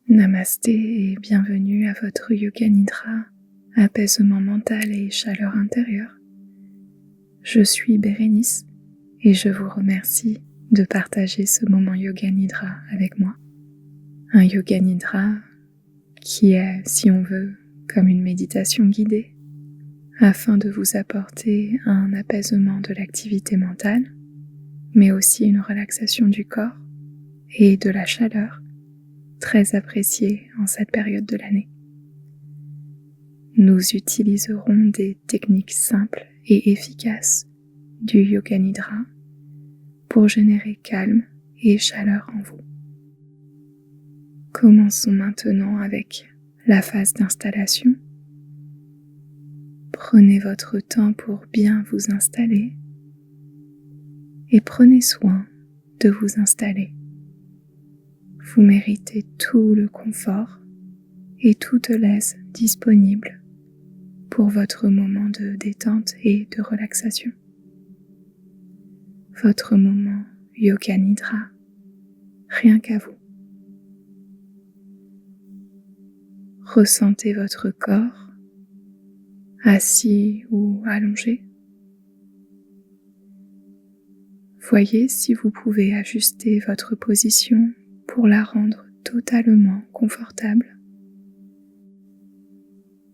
Namasté et bienvenue à votre Yoga Nidra, apaisement mental et chaleur intérieure. Je suis Bérénice et je vous remercie de partager ce moment Yoga Nidra avec moi. Un Yoga Nidra qui est, si on veut, comme une méditation guidée, afin de vous apporter un apaisement de l'activité mentale, mais aussi une relaxation du corps et de la chaleur, très appréciée en cette période de l'année. Nous utiliserons des techniques simples et efficaces du Yoga Nidra pour générer calme et chaleur en vous. Commençons maintenant avec la phase d'installation. Prenez votre temps pour bien vous installer et prenez soin de vous installer. Vous méritez tout le confort et toute l'aise disponible pour votre moment de détente et de relaxation. Votre moment Yoga Nidra, rien qu'à vous. Ressentez votre corps, assis ou allongé. Voyez si vous pouvez ajuster votre position pour la rendre totalement confortable.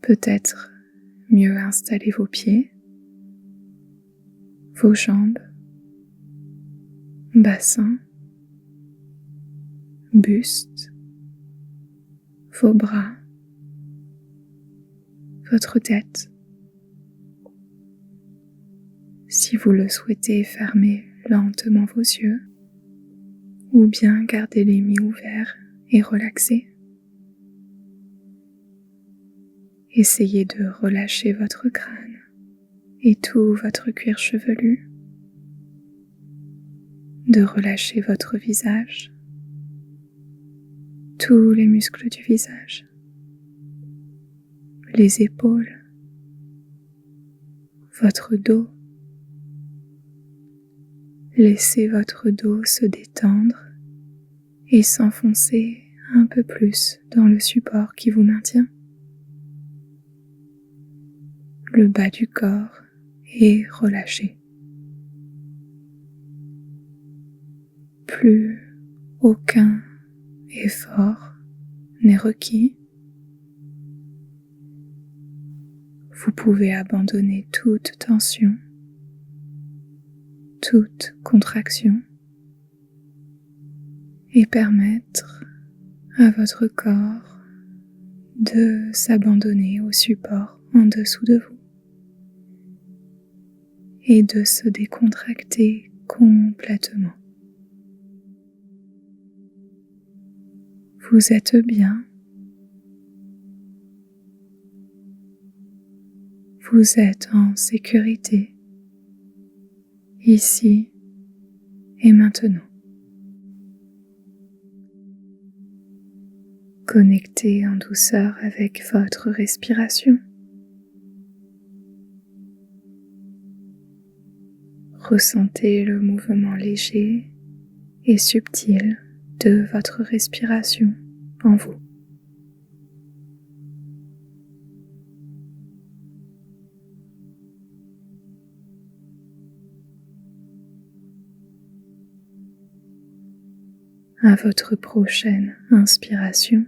Peut-être mieux installer vos pieds, vos jambes, bassin, buste, vos bras, votre tête. Si vous le souhaitez, fermez lentement vos yeux ou bien gardez-les mi-ouverts et relaxés. Essayez de relâcher votre crâne et tout votre cuir chevelu, de relâcher votre visage, tous les muscles du visage, les épaules, votre dos. Laissez votre dos se détendre et s'enfoncer un peu plus dans le support qui vous maintient. Le bas du corps est relâché. Plus aucun effort n'est requis. Vous pouvez abandonner toute tension, toute contraction et permettre à votre corps de s'abandonner au support en dessous de vous et de se décontracter complètement. Vous êtes bien. Vous êtes en sécurité, ici et maintenant. Connectez en douceur avec votre respiration. Ressentez le mouvement léger et subtil de votre respiration en vous. À votre prochaine inspiration,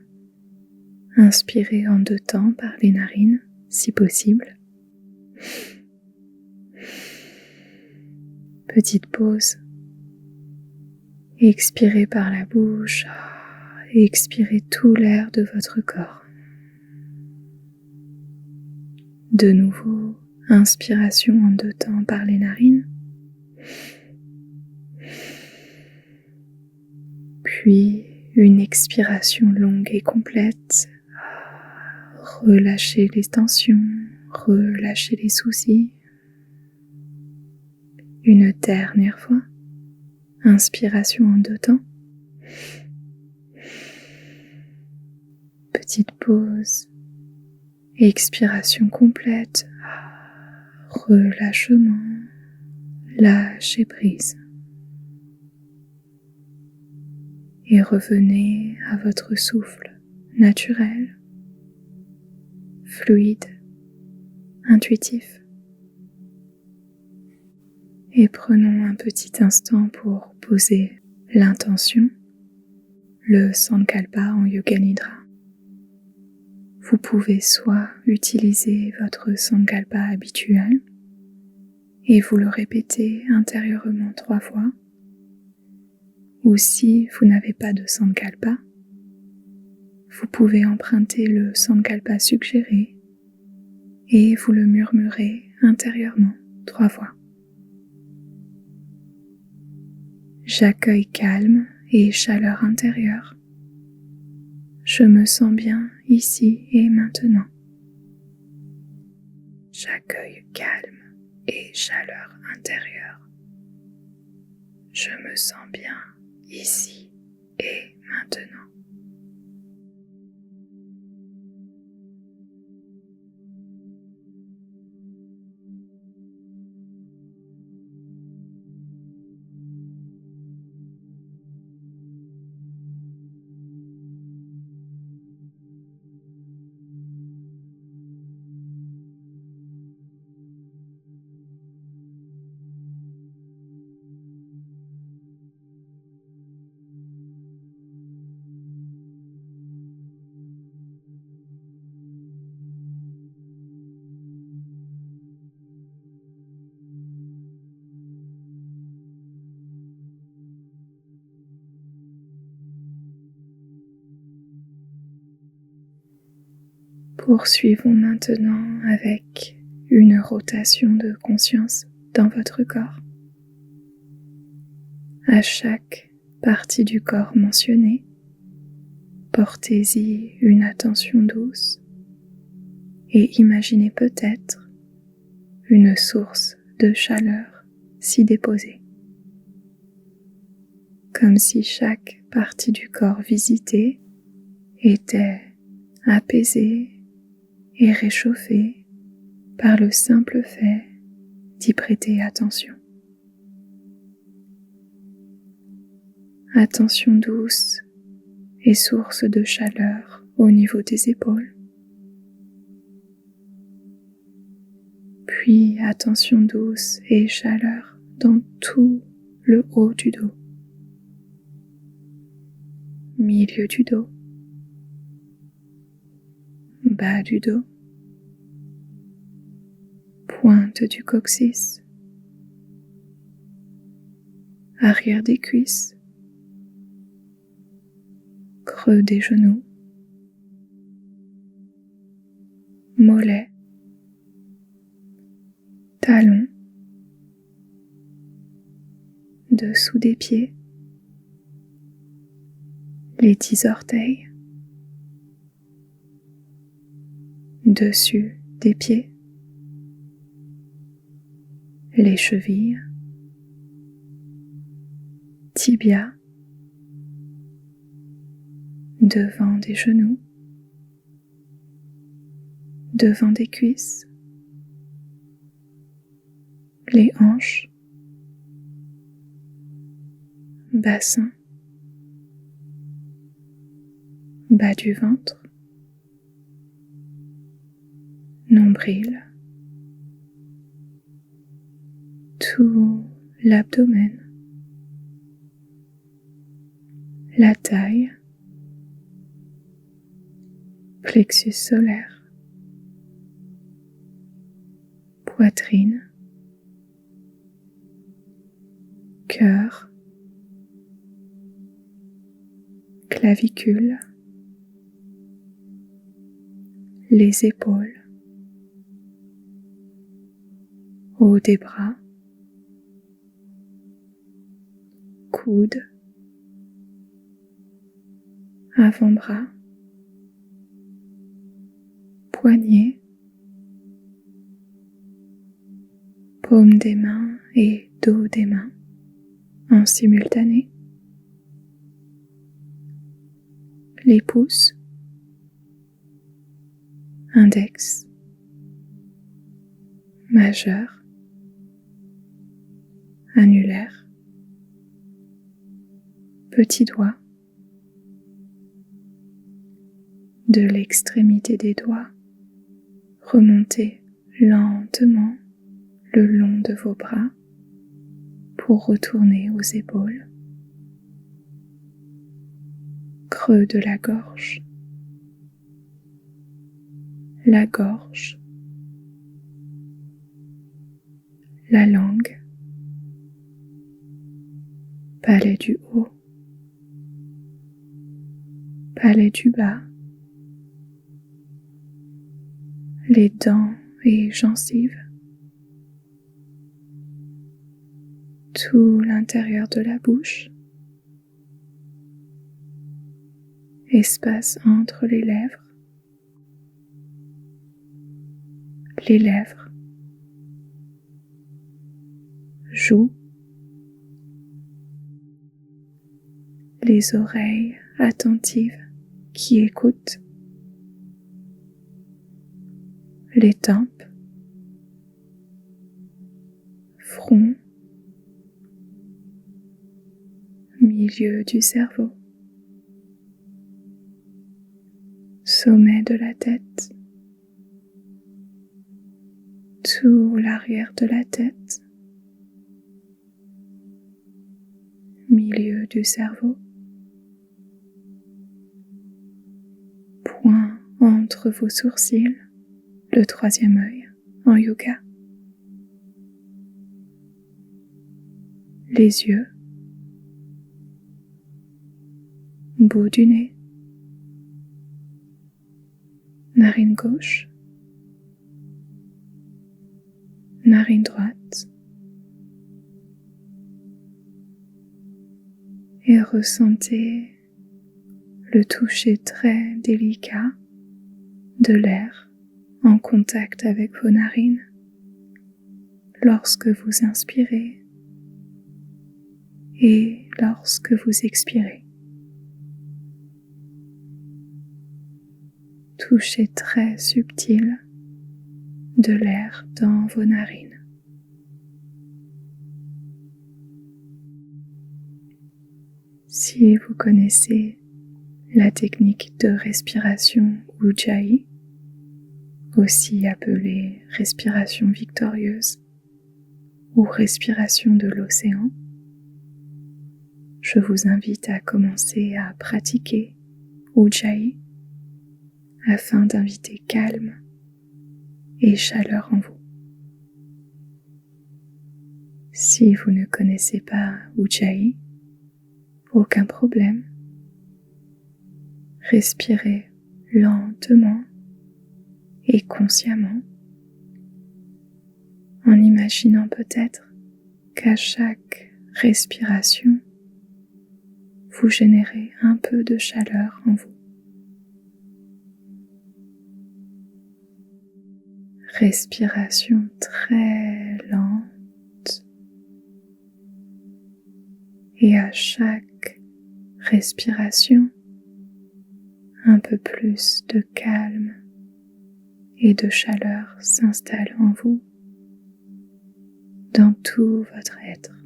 inspirez en 2 temps par les narines, si possible. Petite pause. Expirez par la bouche et expirez tout l'air de votre corps. De nouveau, inspiration en 2 temps par les narines. Puis une expiration longue et complète. Relâchez les tensions, relâchez les soucis. Une dernière fois. Inspiration en 2 temps. Petite pause. Expiration complète. Relâchement. Lâchez prise. Et revenez à votre souffle naturel, fluide, intuitif. Et prenons un petit instant pour poser l'intention, le Sankalpa en Yoga Nidra. Vous pouvez soit utiliser votre Sankalpa habituel et vous le répétez intérieurement 3 fois, ou si vous n'avez pas de Sankalpa, vous pouvez emprunter le Sankalpa suggéré et vous le murmurez intérieurement 3 fois. J'accueille calme et chaleur intérieure. Je me sens bien ici et maintenant. J'accueille calme et chaleur intérieure. Je me sens bien ici et maintenant. Poursuivons maintenant avec une rotation de conscience dans votre corps. À chaque partie du corps mentionnée, portez-y une attention douce et imaginez peut-être une source de chaleur s'y déposer. Comme si chaque partie du corps visitée était apaisée et réchauffée par le simple fait d'y prêter attention. Attention douce et source de chaleur au niveau des épaules. Puis attention douce et chaleur dans tout le haut du dos, milieu du dos, bas du dos, pointe du coccyx, arrière des cuisses, creux des genoux, mollets, talons, dessous des pieds, les 10 orteils, dessus des pieds, les chevilles, tibia, devant des genoux, devant des cuisses, les hanches, bassin, bas du ventre, nombril, tout l'abdomen, la taille, plexus solaire, poitrine, cœur, clavicule, les épaules, haut des bras, coude, avant-bras, poignet, paume des mains et dos des mains en simultané, les pouces, index, majeur, annulaire, petit doigt, de l'extrémité des doigts, remontez lentement le long de vos bras pour retourner aux épaules. Creux de la gorge, la langue, palais du haut, palais du bas, les dents et gencives, tout l'intérieur de la bouche, espace entre les lèvres, joues, les oreilles attentives qui écoutent, les tempes, front, milieu du cerveau, sommet de la tête, tout l'arrière de la tête, milieu du cerveau, point entre vos sourcils, le troisième œil en yoga, les yeux, bout du nez, narine gauche, narine droite, et ressentez le toucher très délicat de l'air en contact avec vos narines lorsque vous inspirez et lorsque vous expirez. Toucher très subtil de l'air dans vos narines. Si vous connaissez la technique de respiration Ujjayi, aussi appelée respiration victorieuse ou respiration de l'océan, je vous invite à commencer à pratiquer Ujjayi afin d'inviter calme et chaleur en vous. Si vous ne connaissez pas Ujjayi, aucun problème. Respirez lentement et consciemment en imaginant peut-être qu'à chaque respiration, vous générez un peu de chaleur en vous. Respiration très lente et à chaque respiration, un peu plus de calme et de chaleur s'installe en vous, dans tout votre être.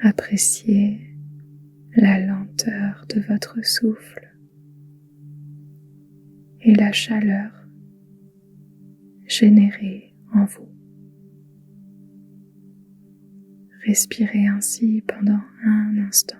Appréciez la lenteur de votre souffle et la chaleur générée en vous. Respirez ainsi pendant un instant.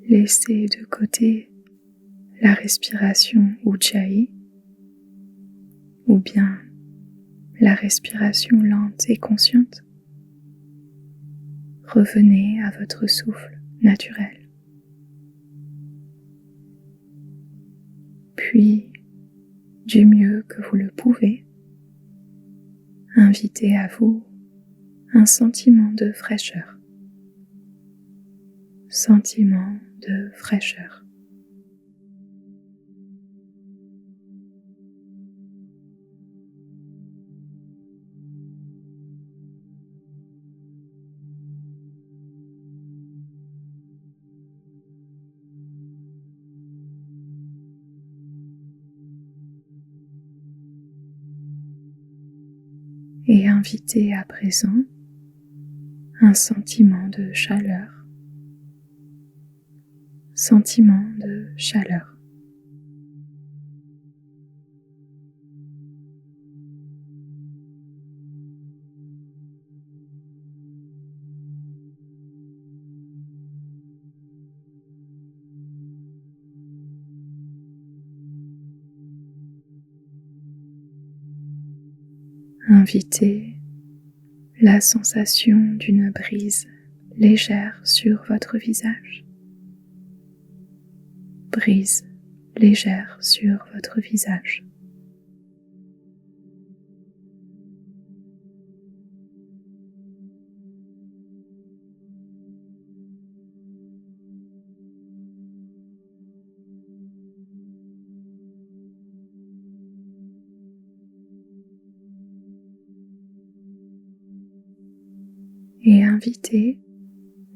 laissez de côté la respiration Ujjayi ou bien la respiration lente et consciente. Revenez à votre souffle naturel. Puis, du mieux que vous le pouvez, invitez à vous un sentiment de fraîcheur. Sentiment de fraîcheur. Et invitez à présent un sentiment de chaleur. Sentiment de chaleur. Invitez la sensation d'une brise légère sur votre visage. Brise légère sur votre visage. Et invitez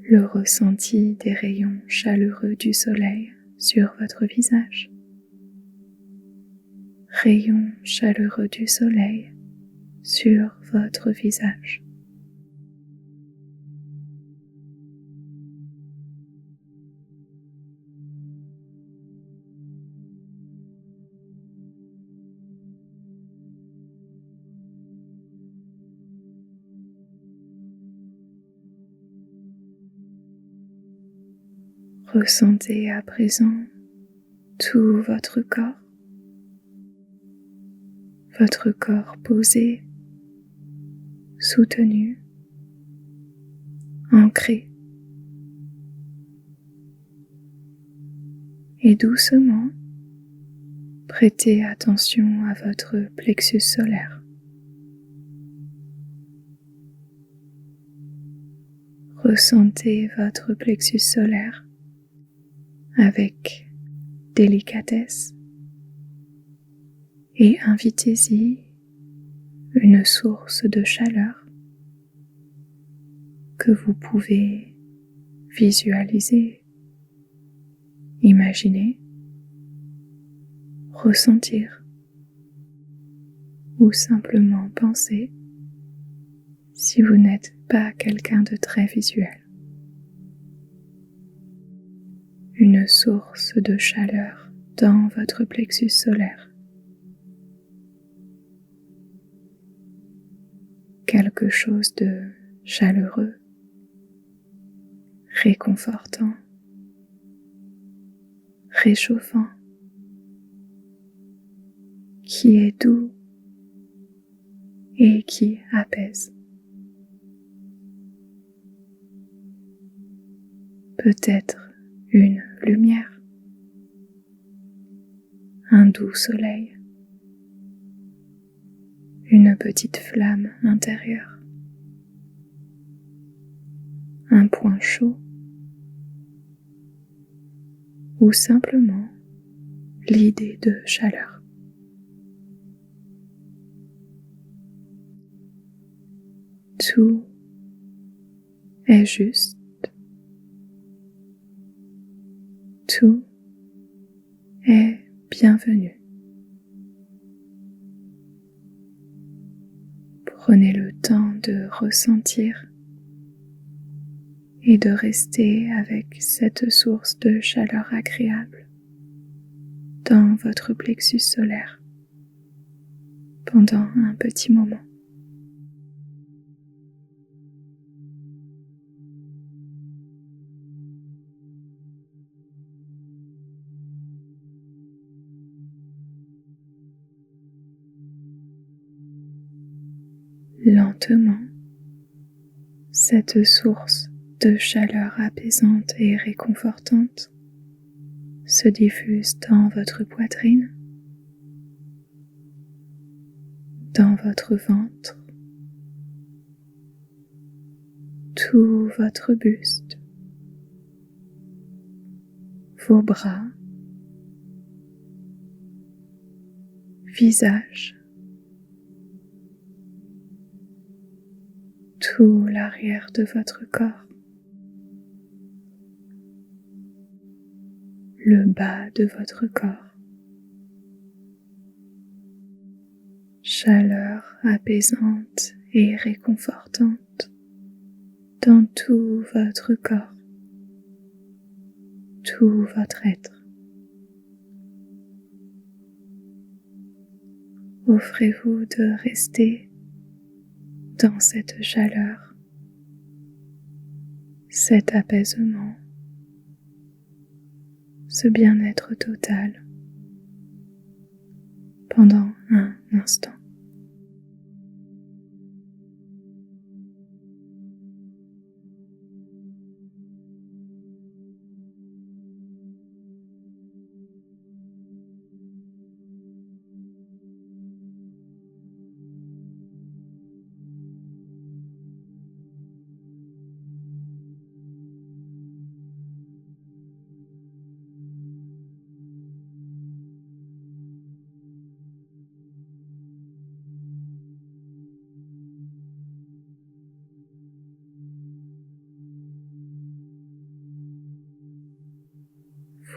le ressenti des rayons chaleureux du soleil sur votre visage. Rayons chaleureux du soleil sur votre visage. Ressentez à présent tout votre corps posé, soutenu, ancré. Et doucement, prêtez attention à votre plexus solaire. Ressentez votre plexus solaire avec délicatesse et invitez-y une source de chaleur que vous pouvez visualiser, imaginer, ressentir ou simplement penser si vous n'êtes pas quelqu'un de très visuel. Une source de chaleur dans votre plexus solaire. Quelque chose de chaleureux, réconfortant, réchauffant, qui est doux et qui apaise. Peut-être une lumière, un doux soleil, une petite flamme intérieure, un point chaud ou simplement l'idée de chaleur. Tout est juste. Tout est bienvenu. Prenez le temps de ressentir et de rester avec cette source de chaleur agréable dans votre plexus solaire pendant un petit moment. Lentement, cette source de chaleur apaisante et réconfortante se diffuse dans votre poitrine, dans votre ventre, tout votre buste, vos bras, visage, tout l'arrière de votre corps, le bas de votre corps. Chaleur apaisante et réconfortante dans tout votre corps, tout votre être. Offrez-vous de rester dans cette chaleur, cet apaisement, ce bien-être total pendant un instant.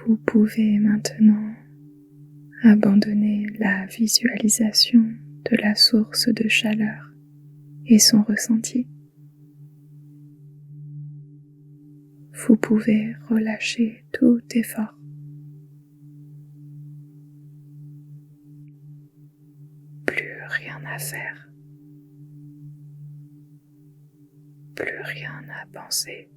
Vous pouvez maintenant abandonner la visualisation de la source de chaleur et son ressenti. Vous pouvez relâcher tout effort. Plus rien à faire. Plus rien à penser.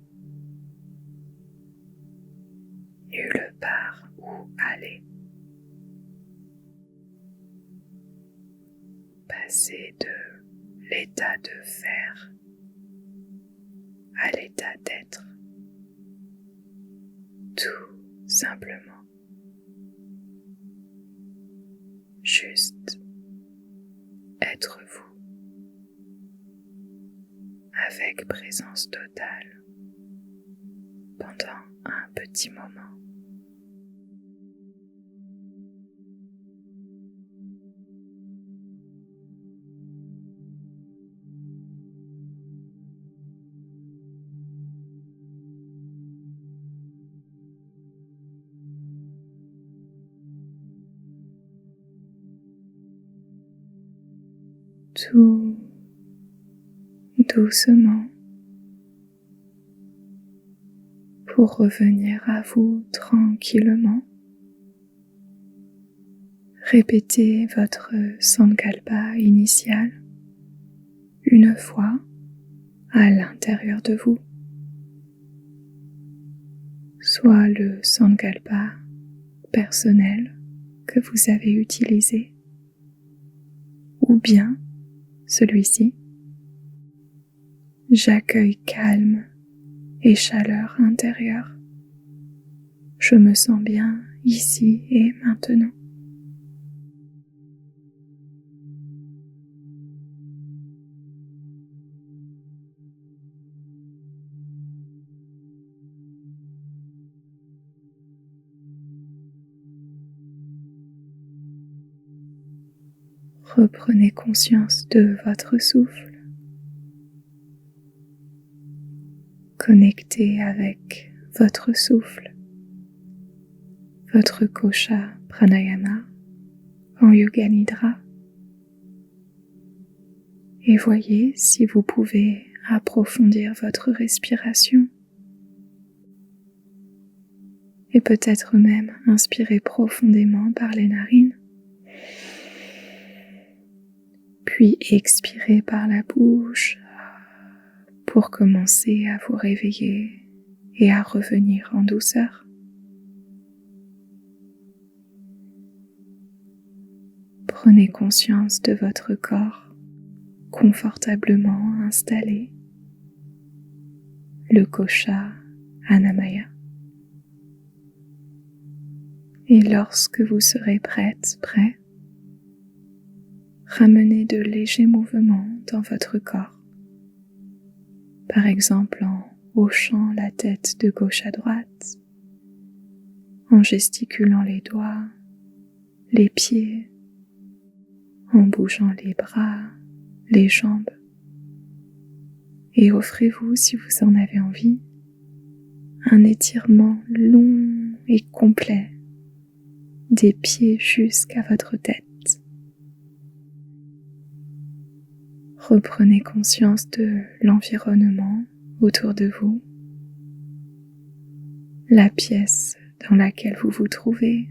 Nulle part où aller. Passer de l'état de faire à l'état d'être. Tout simplement. Juste être vous. Avec présence totale pendant un petit moment. Tout doucement pour revenir à vous tranquillement. Répétez votre Sankalpa initial une fois à l'intérieur de vous, soit le Sankalpa personnel que vous avez utilisé, ou bien celui-ci. J'accueille calme et chaleur intérieure. Je me sens bien ici et maintenant. Reprenez conscience de votre souffle. Connectez avec votre souffle, votre kosha pranayama en yoga nidra, et voyez si vous pouvez approfondir votre respiration et peut-être même inspirer profondément par les narines, puis expirer par la bouche pour commencer à vous réveiller et à revenir en douceur. Prenez conscience de votre corps confortablement installé, le Kosha Annamaya. Et lorsque vous serez prêt, ramenez de légers mouvements dans votre corps, par exemple en hochant la tête de gauche à droite, en gesticulant les doigts, les pieds, en bougeant les bras, les jambes, et offrez-vous, si vous en avez envie, un étirement long et complet des pieds jusqu'à votre tête. Reprenez conscience de l'environnement autour de vous, la pièce dans laquelle vous vous trouvez,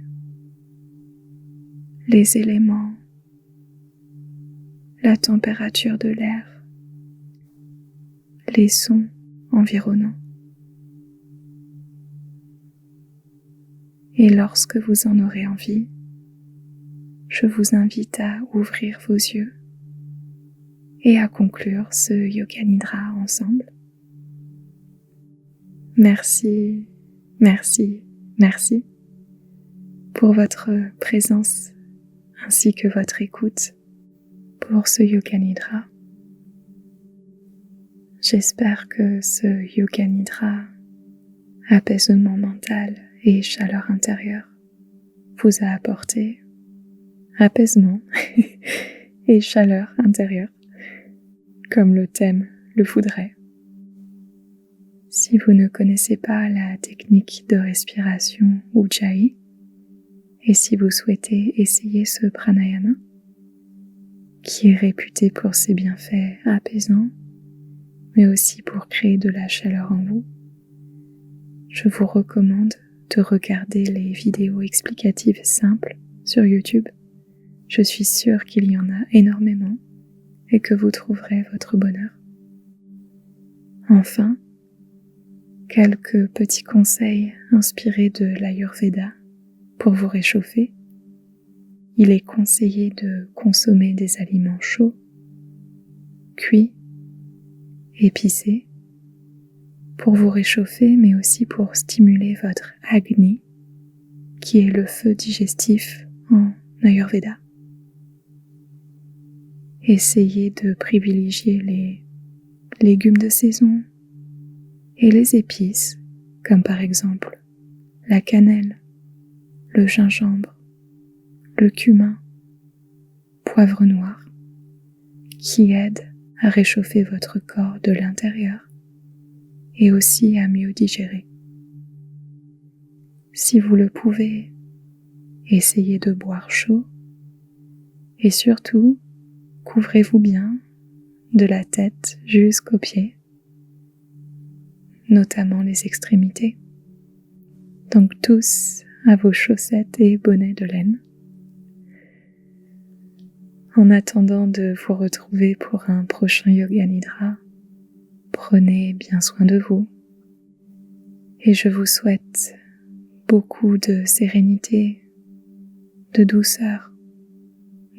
les éléments, la température de l'air, les sons environnants. Et lorsque vous en aurez envie, je vous invite à ouvrir vos yeux et à conclure ce Yoga Nidra ensemble. Merci, merci, merci pour votre présence ainsi que votre écoute pour ce Yoga Nidra. J'espère que ce Yoga Nidra, apaisement mental et chaleur intérieure, vous a apporté apaisement et chaleur intérieure, comme le thème le voudrait. Si vous ne connaissez pas la technique de respiration Ujjayi, et si vous souhaitez essayer ce pranayama, qui est réputé pour ses bienfaits apaisants, mais aussi pour créer de la chaleur en vous, je vous recommande de regarder les vidéos explicatives simples sur YouTube. Je suis sûre qu'il y en a énormément et que vous trouverez votre bonheur. Enfin, quelques petits conseils inspirés de l'Ayurveda pour vous réchauffer. Il est conseillé de consommer des aliments chauds, cuits, épicés, pour vous réchauffer, mais aussi pour stimuler votre Agni, qui est le feu digestif en Ayurveda. Essayez de privilégier les légumes de saison et les épices, comme par exemple la cannelle, le gingembre, le cumin, poivre noir, qui aident à réchauffer votre corps de l'intérieur et aussi à mieux digérer. Si vous le pouvez, essayez de boire chaud et surtout, couvrez-vous bien de la tête jusqu'aux pieds, notamment les extrémités. Donc tous à vos chaussettes et bonnets de laine. En attendant de vous retrouver pour un prochain Yoga Nidra, prenez bien soin de vous et je vous souhaite beaucoup de sérénité, de douceur,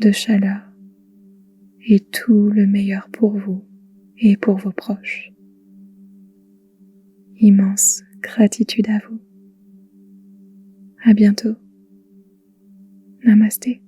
de chaleur et tout le meilleur pour vous et pour vos proches. Immense gratitude à vous. À bientôt. Namasté.